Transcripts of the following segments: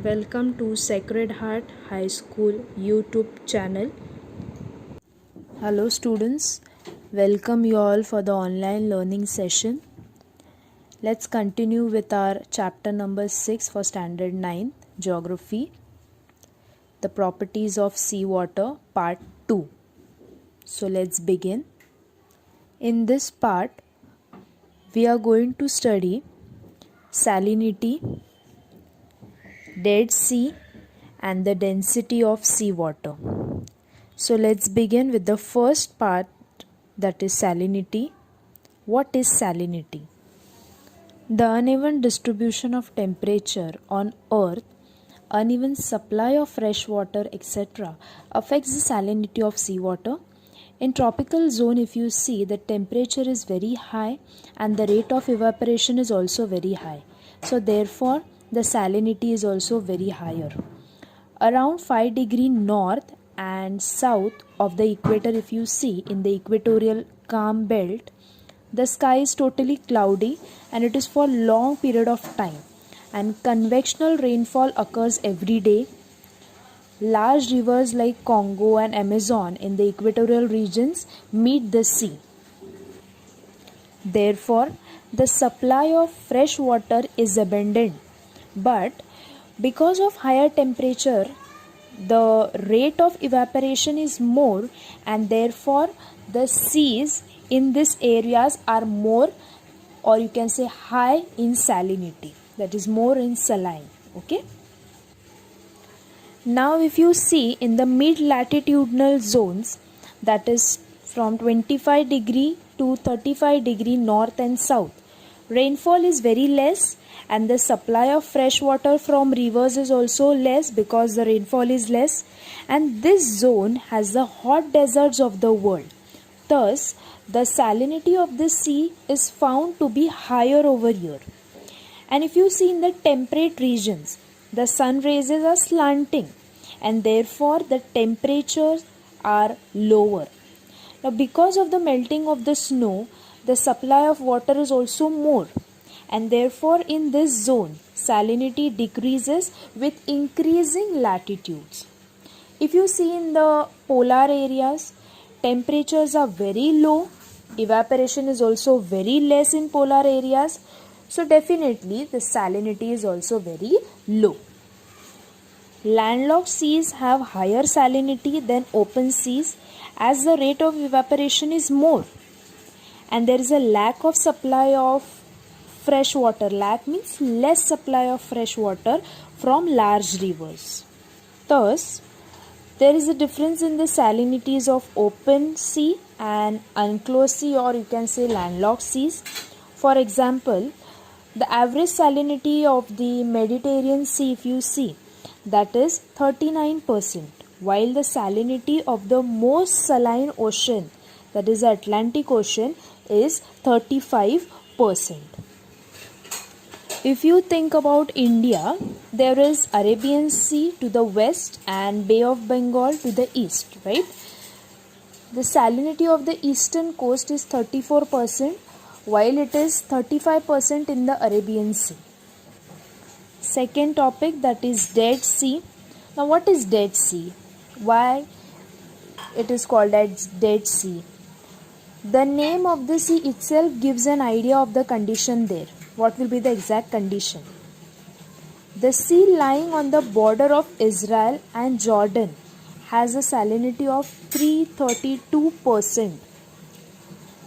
Welcome to Sacred Heart High School YouTube channel. Hello students, welcome you all for the online learning session. Let's continue with our chapter number 6 for standard 9 Geography, the properties of seawater, part 2. So let's begin. In this part, we are going to study salinity, Dead Sea and the density of seawater. So let's begin with the first part, that is salinity. What is salinity? The uneven distribution of temperature on earth, uneven supply of fresh water, etc. affects the salinity of seawater. In tropical zone, if you see, the temperature is very high and the rate of evaporation is also very high. So therefore the salinity is also very higher. Around 5 degree north and south of the equator, if you see, in the equatorial calm belt, the sky is totally cloudy and it is for long period of time, and convectional rainfall occurs every day. Large rivers like Congo and Amazon in the equatorial regions meet the sea. Therefore, the supply of fresh water is abundant, but because of higher temperature, the rate of evaporation is more, and therefore the seas in these areas are more, or you can say high in salinity, that is more in saline. Okay. Now if you see in the mid latitudinal zones, that is from 25 degree to 35 degree north and south, rainfall is very less and the supply of fresh water from rivers is also less because the rainfall is less, and this zone has the hot deserts of the world. Thus, the salinity of the sea is found to be higher over here. And if you see in the temperate regions, the sun rays are slanting and therefore the temperatures are lower. Now because of the melting of the snow, the supply of water is also more, and therefore in this zone salinity decreases with increasing latitudes. If you see in the polar areas, temperatures are very low, evaporation is also very less in polar areas, so definitely the salinity is also very low. Landlocked seas have higher salinity than open seas as the rate of evaporation is more, and there is a lack of supply of fresh water. Lack means less supply of fresh water from large rivers. Thus, there is a difference in the salinities of open sea and enclosed sea, or you can say landlocked seas. For example, the average salinity of the Mediterranean Sea, if you see, that is 39%, while the salinity of the most saline ocean, that is the Atlantic Ocean, is 35%. If you think about India, there is Arabian Sea to the west and Bay of Bengal to the east, right? The salinity of the eastern coast is 34%, while it is 35% in the Arabian Sea. Second topic, that is Dead Sea. Now what is Dead Sea? Why it is called as Dead Sea? The name of the sea itself gives an idea of the condition there. What will be the exact condition? The sea lying on the border of Israel and Jordan has a salinity of 332%.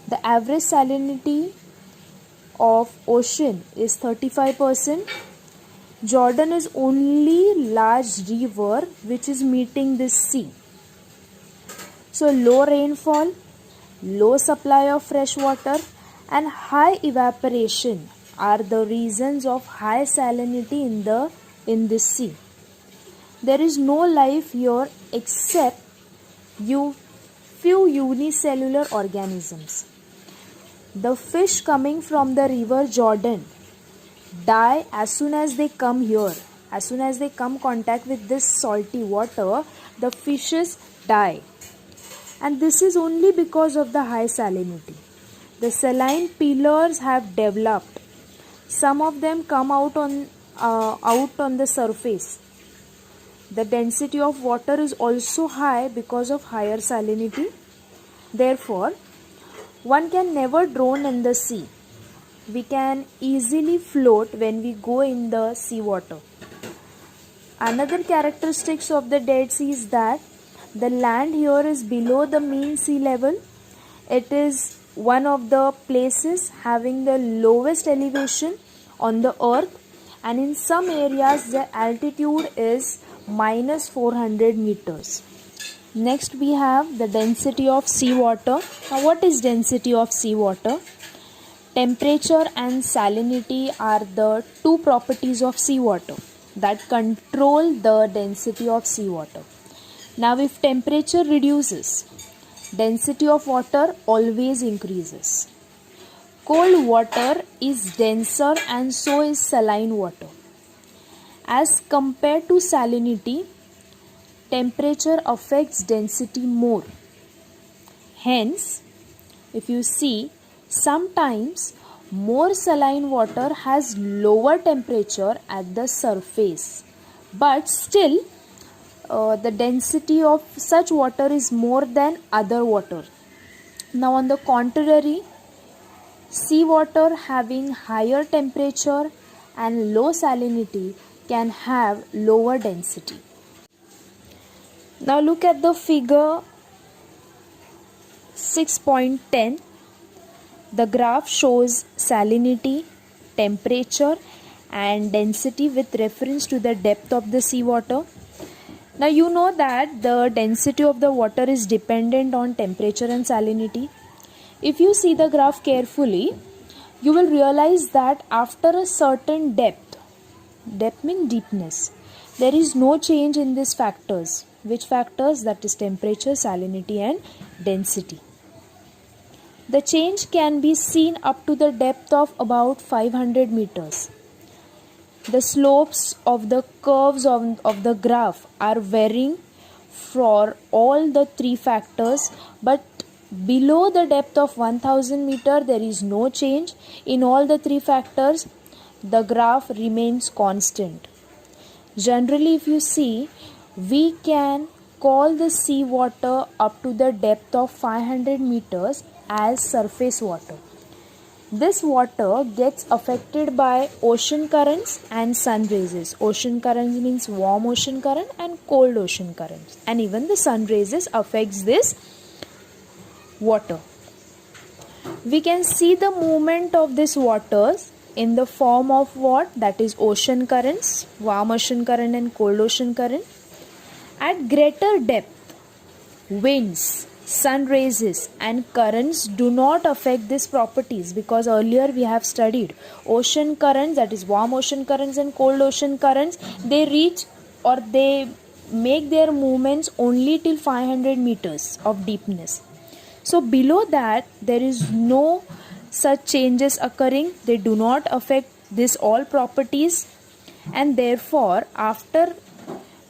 The average salinity of ocean is 35%. Jordan is only large river which is meeting this sea. So low rainfall, low supply of fresh water and high evaporation are the reasons of high salinity in this sea. There is no life here except few unicellular organisms. The fish coming from the river Jordan die as soon as they come here. As soon as they come contact with this salty water, the fishes die. And this is only because of the high salinity. The saline pillars have developed. Some of them come out on out on the surface. The density of water is also high because of higher salinity. Therefore, one can never drown in the sea. We can easily float when we go in the seawater. Another characteristics of the Dead Sea is that the land here is below the mean sea level. It is one of the places having the lowest elevation on the earth, and in some areas the altitude is minus 400 meters. Next we have the density of seawater. Now what is density of seawater? Temperature and salinity are the two properties of seawater that control the density of seawater. Now if temperature reduces, density of water always increases. Cold water is denser and so is saline water. As compared to salinity, temperature affects density more. Hence, if you see, sometimes more saline water has lower temperature at the surface, but still the density of such water is more than other water. Now on the contrary, seawater having higher temperature and low salinity can have lower density. Now look at the figure 6.10. The graph shows salinity, temperature and density with reference to the depth of the seawater. Now you know that the density of the water is dependent on temperature and salinity. If you see the graph carefully, you will realize that after a certain depth means deepness, there is no change in these factors. Which factors? That is temperature, salinity and density. The change can be seen up to the depth of about 500 meters. The slopes of the curves of the graph are varying for all the three factors, but below the depth of 1000 meter there is no change. In all the three factors, the graph remains constant. Generally, if you see, we can call the sea water up to the depth of 500 meters as surface water. This water gets affected by ocean currents and sun rays. Ocean currents means warm ocean current and cold ocean currents. And even the sun rays affects this water. We can see the movement of this waters in the form of what? That is ocean currents, warm ocean current and cold ocean current. At greater depth, winds, sun rays and currents do not affect these properties, because earlier we have studied ocean currents, that is warm ocean currents and cold ocean currents, they reach or they make their movements only till 500 meters of deepness. So below that there is no such changes occurring. They do not affect this all properties, and therefore after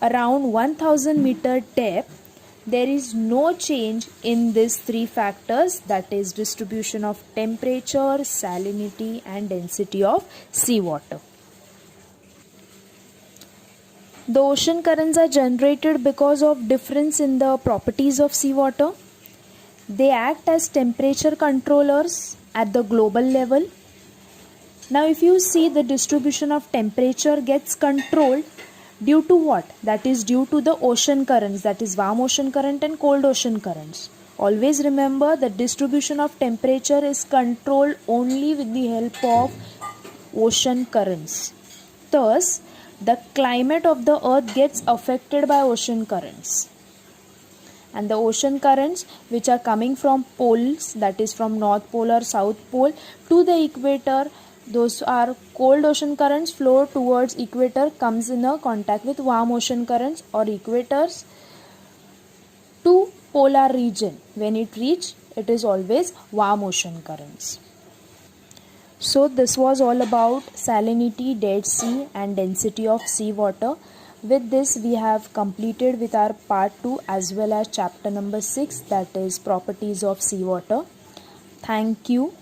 around 1000 meter depth there is no change in these three factors, that is distribution of temperature, salinity and density of seawater. The ocean currents are generated because of difference in the properties of seawater. They act as temperature controllers at the global level. Now if you see, the distribution of temperature gets controlled due to what? That is due to the ocean currents, that is warm ocean current and cold ocean currents. Always remember, the distribution of temperature is controlled only with the help of ocean currents. Thus, the climate of the earth gets affected by ocean currents. And the ocean currents which are coming from poles, that is from North Pole or South Pole to the equator, those are cold ocean currents, flow towards equator, comes in a contact with warm ocean currents, or equators to polar region. When it reach, it is always warm ocean currents. So this was all about salinity, Dead Sea and density of seawater. With this we have completed with our part 2 as well as chapter number 6, that is properties of seawater. Thank you.